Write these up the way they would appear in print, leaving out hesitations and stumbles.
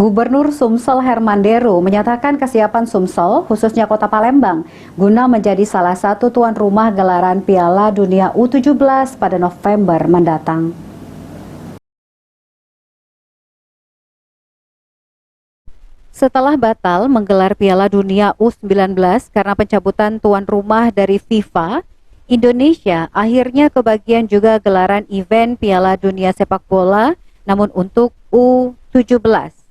Gubernur Sumsel Herman Deru menyatakan kesiapan Sumsel, khususnya Kota Palembang, guna menjadi salah satu tuan rumah gelaran Piala Dunia U17 pada November mendatang. Setelah batal menggelar Piala Dunia U19 karena pencabutan tuan rumah dari FIFA, Indonesia akhirnya kebagian juga gelaran event Piala Dunia Sepak Bola, namun untuk U17.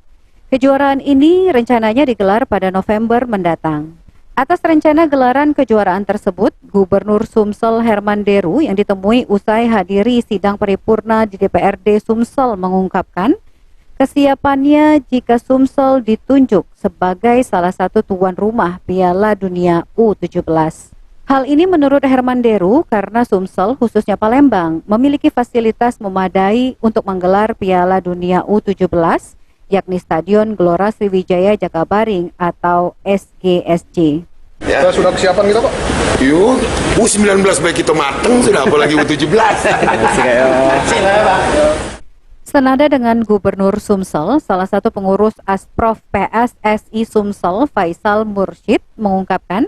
Kejuaraan ini rencananya digelar pada November mendatang. Atas rencana gelaran kejuaraan tersebut, Gubernur Sumsel Herman Deru yang ditemui usai hadiri sidang paripurna di DPRD Sumsel mengungkapkan kesiapannya jika Sumsel ditunjuk sebagai salah satu tuan rumah Piala Dunia U17. Hal ini menurut Herman Deru karena Sumsel, khususnya Palembang, memiliki fasilitas memadai untuk menggelar Piala Dunia U17, yakni Stadion Gelora Sriwijaya Jakabaring atau SGSJ. Ya. Sudah kesiapan kita, Pak? Yuk, U19 baik kita mateng, sudah apalagi U17. Senada dengan Gubernur Sumsel, salah satu pengurus Asprof PSSI Sumsel, Faisal Mursyid, mengungkapkan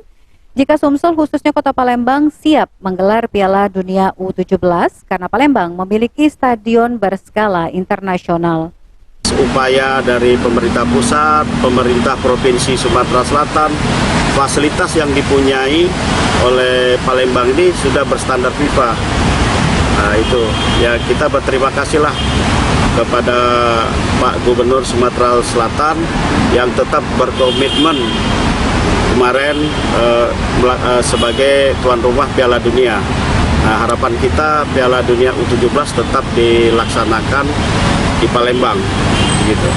jika Sumsel khususnya Kota Palembang siap menggelar Piala Dunia U17 karena Palembang memiliki stadion berskala internasional. Upaya dari pemerintah pusat, pemerintah Provinsi Sumatera Selatan, fasilitas yang dipunyai oleh Palembang ini sudah berstandar FIFA. Nah itu, ya kita berterima kasihlah kepada Pak Gubernur Sumatera Selatan yang tetap berkomitmen kemarin sebagai tuan rumah Piala Dunia. Nah, harapan kita Piala Dunia U17 tetap dilaksanakan di Palembang, gitu.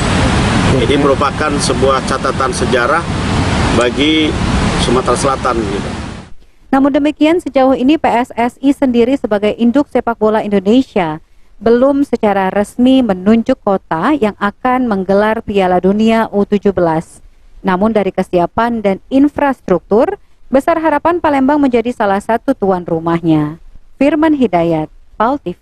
Ini merupakan sebuah catatan sejarah bagi Sumatera Selatan, gitu. Namun demikian, sejauh ini PSSI sendiri sebagai induk sepak bola Indonesia belum secara resmi menunjuk kota yang akan menggelar Piala Dunia U17. Namun dari kesiapan dan infrastruktur, besar harapan Palembang menjadi salah satu tuan rumahnya. Firman Hidayat, PAL TV.